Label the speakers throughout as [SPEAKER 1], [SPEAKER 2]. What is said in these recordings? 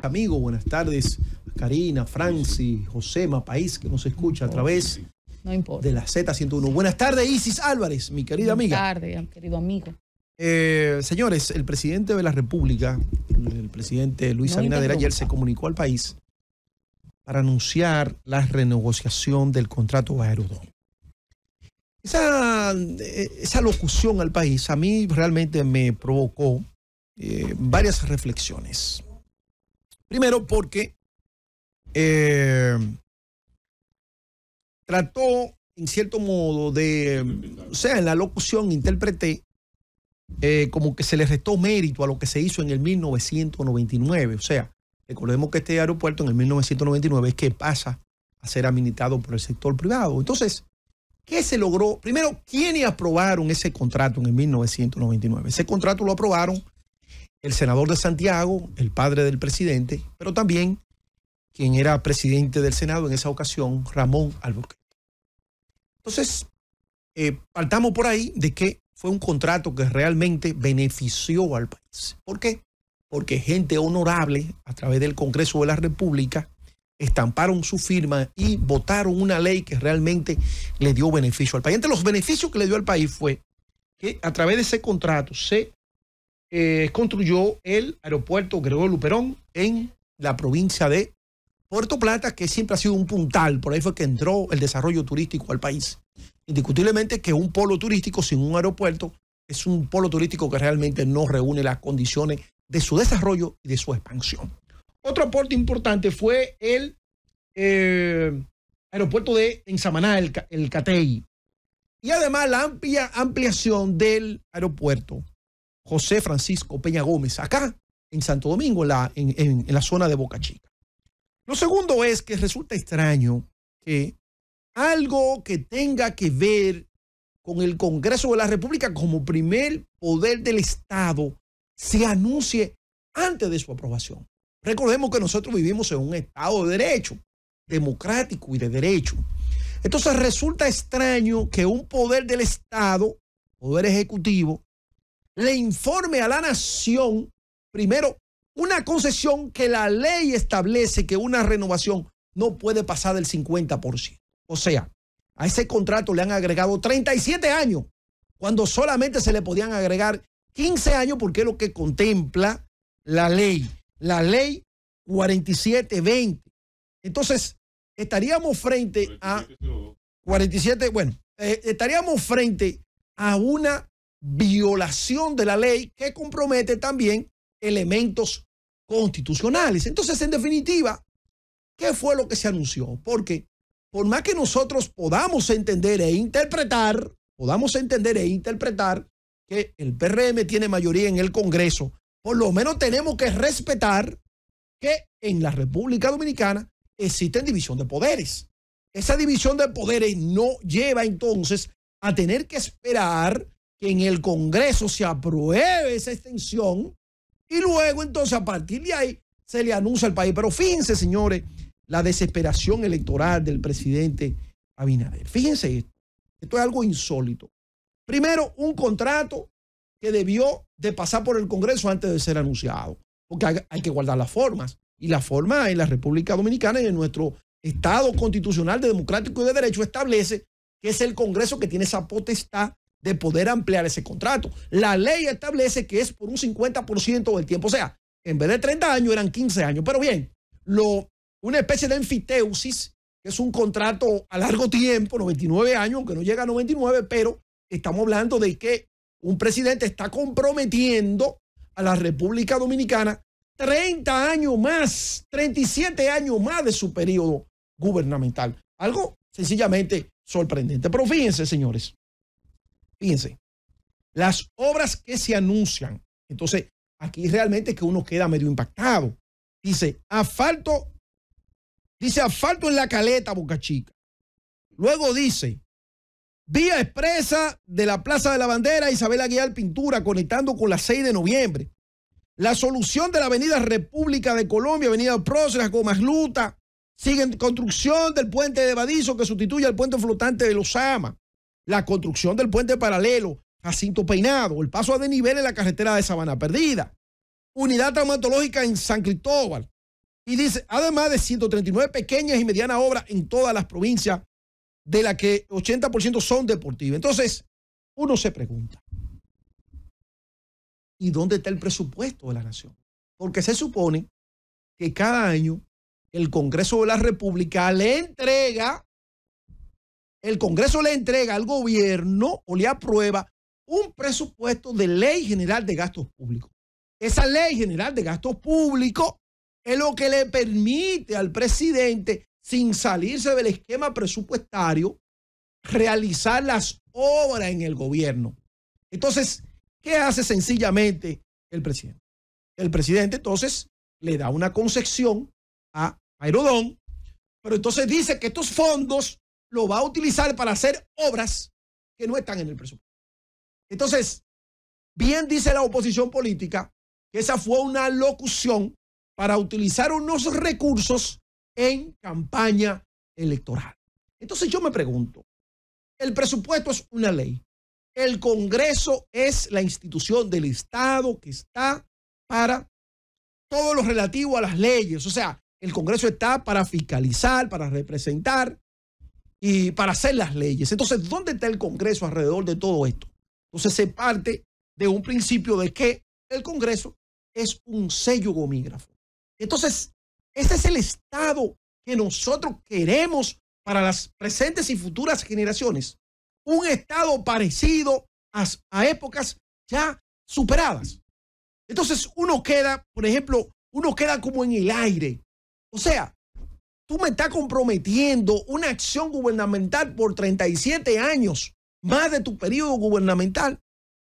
[SPEAKER 1] amigos, buenas tardes. Karina, Franci, Josema, País, que nos escucha a través de la Z101. Buenas tardes, Isis Álvarez, mi querida amiga.
[SPEAKER 2] Buenas tardes, querido amigo.
[SPEAKER 1] Señores, el presidente de la República, el presidente Luis Abinader, ayer se comunicó al país para anunciar la renegociación del contrato Aerodón. Esa locución al país a mí realmente me provocó varias reflexiones. Primero porque trató en cierto modo de, o sea, en la locución interpreté como que se le restó mérito a lo que se hizo en el 1999. O sea, recordemos que este aeropuerto en el 1999 es que pasa a ser administrado por el sector privado. Entonces, ¿qué se logró? Primero, ¿quiénes aprobaron ese contrato en el 1999? Ese contrato lo aprobaron el senador de Santiago, el padre del presidente, pero también quien era presidente del Senado en esa ocasión, Ramón Alburquerque. Entonces, partamos por ahí de que fue un contrato que realmente benefició al país. ¿Por qué? Porque gente honorable a través del Congreso de la República estamparon su firma y votaron una ley que realmente le dio beneficio al país. Entre los beneficios que le dio al país fue que a través de ese contrato se construyó el aeropuerto Gregorio Luperón en la provincia de Puerto Plata, que siempre ha sido un puntal. Por ahí fue que entró el desarrollo turístico al país. Indiscutiblemente que un polo turístico sin un aeropuerto es un polo turístico que realmente no reúne las condiciones de su desarrollo y de su expansión. Otro aporte importante fue el aeropuerto en Samaná, el Catey. Y además la ampliación del aeropuerto José Francisco Peña Gómez, acá en Santo Domingo, en la zona de Boca Chica. Lo segundo es que resulta extraño que algo que tenga que ver con el Congreso de la República como primer poder del Estado se anuncie antes de su aprobación. Recordemos que nosotros vivimos en un Estado de derecho, democrático y de derecho. Entonces resulta extraño que un poder del Estado, poder ejecutivo, le informe a la nación, primero, una concesión que la ley establece que una renovación no puede pasar del 50%. O sea, a ese contrato le han agregado 37 años, cuando solamente se le podían agregar 15 años, porque es lo que contempla la ley 4720. Entonces, estaríamos frente a 47, estaríamos frente a una violación de la ley que compromete también elementos constitucionales. Entonces, en definitiva, ¿qué fue lo que se anunció? Porque por más que nosotros podamos entender e interpretar que el PRM tiene mayoría en el Congreso, por lo menos tenemos que respetar que en la República Dominicana existe división de poderes. Esa división de poderes no lleva entonces a tener que esperar que en el Congreso se apruebe esa extensión y luego entonces a partir de ahí se le anuncia al país. Pero fíjense, señores, la desesperación electoral del presidente Abinader. Fíjense esto es algo insólito. Primero, un contrato que debió de pasar por el Congreso antes de ser anunciado, porque hay que guardar las formas, y la forma en la República Dominicana y en nuestro Estado constitucional de democrático y de derecho establece que es el Congreso que tiene esa potestad de poder ampliar ese contrato. La ley establece que es por un 50% del tiempo, o sea, en vez de 30 años eran 15 años, pero bien, una especie de enfiteusis, que es un contrato a largo tiempo, 99 años, aunque no llega a 99, pero estamos hablando de que un presidente está comprometiendo a la República Dominicana 30 años más, 37 años más de su periodo gubernamental. Algo sencillamente sorprendente. Pero fíjense, señores, fíjense, las obras que se anuncian. Entonces, aquí realmente es que uno queda medio impactado. Dice asfalto en La Caleta, Boca Chica. Luego dice vía expresa de la Plaza de la Bandera, Isabel Aguilar Pintura, conectando con la 6 de noviembre. La solución de la avenida República de Colombia, avenida Próceres, Gomasluta. Sigue en construcción del puente de Badizo que sustituye al puente flotante de Lozama. La construcción del puente paralelo Jacinto Peinado. El paso a desnivel en la carretera de Sabana Perdida. Unidad traumatológica en San Cristóbal. Y dice, además de 139 pequeñas y medianas obras en todas las provincias, de las que 80% son deportivas. Entonces, uno se pregunta, ¿y dónde está el presupuesto de la nación? Porque se supone que cada año el Congreso de la República le entrega al gobierno o le aprueba un presupuesto de Ley General de Gastos Públicos. Esa Ley General de Gastos Públicos es lo que le permite al presidente, sin salirse del esquema presupuestario, realizar las obras en el gobierno. Entonces, ¿qué hace sencillamente el presidente? El presidente entonces le da una concesión a Aerodón, pero entonces dice que estos fondos los va a utilizar para hacer obras que no están en el presupuesto. Entonces, bien dice la oposición política que esa fue una locución para utilizar unos recursos en campaña electoral. Entonces yo me pregunto, el presupuesto es una ley. El Congreso es la institución del Estado que está para todo lo relativo a las leyes. O sea, el Congreso está para fiscalizar, para representar y para hacer las leyes. Entonces, ¿dónde está el Congreso alrededor de todo esto? Entonces se parte de un principio de que el Congreso es un sello gomígrafo. Entonces, ese es el Estado que nosotros queremos para las presentes y futuras generaciones. Un Estado parecido a épocas ya superadas. Entonces uno queda, por ejemplo, como en el aire. O sea, tú me estás comprometiendo una acción gubernamental por 37 años, más de tu periodo gubernamental.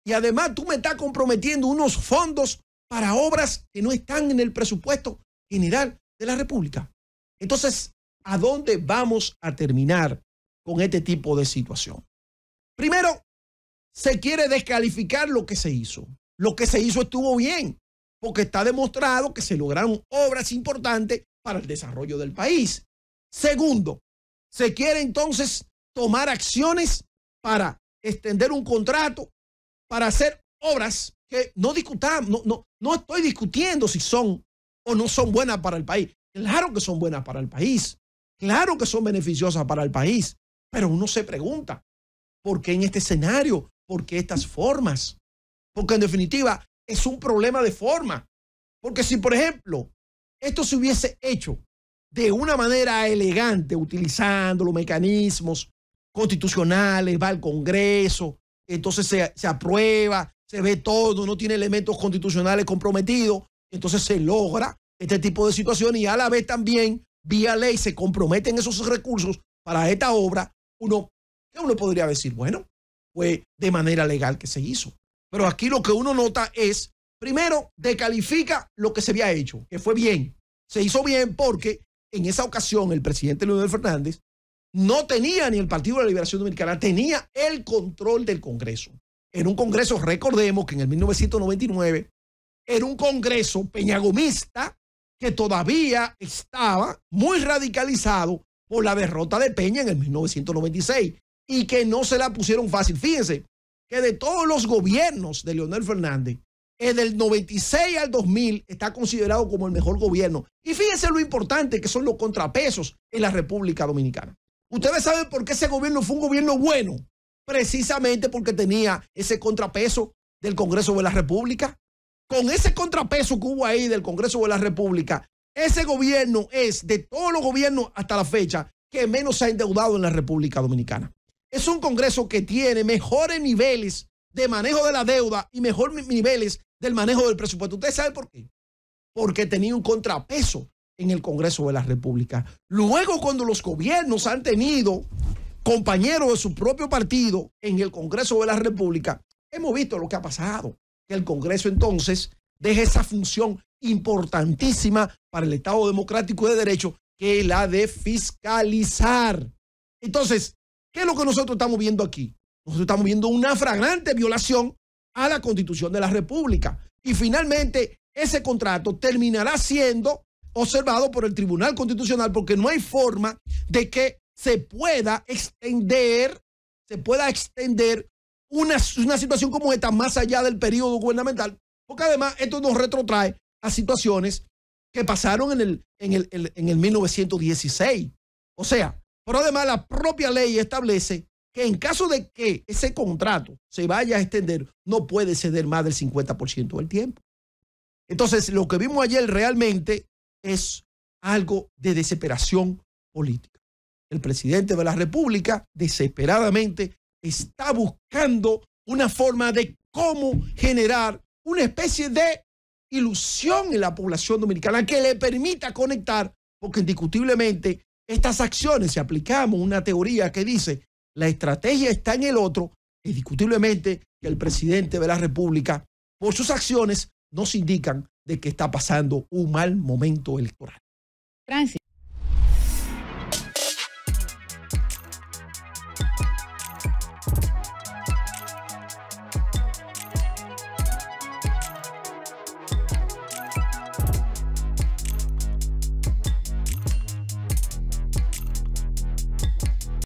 [SPEAKER 1] Y además tú me estás comprometiendo unos fondos para obras que no están en el presupuesto general de la República. Entonces, ¿a dónde vamos a terminar con este tipo de situación? Primero, se quiere descalificar lo que se hizo. Lo que se hizo estuvo bien, porque está demostrado que se lograron obras importantes para el desarrollo del país. Segundo, se quiere entonces tomar acciones para extender un contrato, para hacer obras que no discutamos, no estoy discutiendo si son o no son buenas para el país. Claro que son buenas para el país, claro que son beneficiosas para el país, pero uno se pregunta, ¿por qué en este escenario? ¿Por qué estas formas? Porque en definitiva es un problema de forma. Porque si, por ejemplo, esto se hubiese hecho de una manera elegante, utilizando los mecanismos constitucionales, va al Congreso, entonces se aprueba, se ve todo, no tiene elementos constitucionales comprometidos, entonces se logra este tipo de situaciones y a la vez también, vía ley, se comprometen esos recursos para esta obra. Uno podría decir, bueno, fue de manera legal que se hizo. Pero aquí lo que uno nota es, primero, descalifica lo que se había hecho, que fue bien. Se hizo bien porque en esa ocasión el presidente Leonel Fernández no tenía ni el Partido de la Liberación Dominicana, tenía el control del Congreso. En un Congreso, recordemos que en el 1999 era un Congreso peñagomista que todavía estaba muy radicalizado por la derrota de Peña en el 1996 y que no se la pusieron fácil. Fíjense que de todos los gobiernos de Leonel Fernández, del 96 al 2000 está considerado como el mejor gobierno. Y fíjense lo importante que son los contrapesos en la República Dominicana. Ustedes saben por qué ese gobierno fue un gobierno bueno. Precisamente porque tenía ese contrapeso del Congreso de la República. Con ese contrapeso que hubo ahí del Congreso de la República, ese gobierno es de todos los gobiernos hasta la fecha que menos se ha endeudado en la República Dominicana. Es un Congreso que tiene mejores niveles de manejo de la deuda y mejores niveles del manejo del presupuesto. ¿Ustedes saben por qué? Porque tenía un contrapeso en el Congreso de la República. Luego, cuando los gobiernos han tenido compañeros de su propio partido en el Congreso de la República, hemos visto lo que ha pasado, que el Congreso entonces deja esa función importantísima para el Estado democrático de derecho, que es la de fiscalizar. Entonces, ¿qué es lo que nosotros estamos viendo aquí? Nosotros estamos viendo una flagrante violación a la Constitución de la República. Y finalmente, ese contrato terminará siendo observado por el Tribunal Constitucional porque no hay forma de que se pueda extender una situación como esta más allá del periodo gubernamental, porque además esto nos retrotrae a situaciones que pasaron en el 1916. O sea, pero además la propia ley establece que en caso de que ese contrato se vaya a extender, no puede ceder más del 50% del tiempo. Entonces, lo que vimos ayer realmente es algo de desesperación política. El presidente de la República desesperadamente está buscando una forma de cómo generar una especie de ilusión en la población dominicana que le permita conectar, porque indiscutiblemente estas acciones, si aplicamos una teoría que dice la estrategia está en el otro, indiscutiblemente que el presidente de la República, por sus acciones, nos indican de que está pasando un mal momento electoral.
[SPEAKER 2] Francis.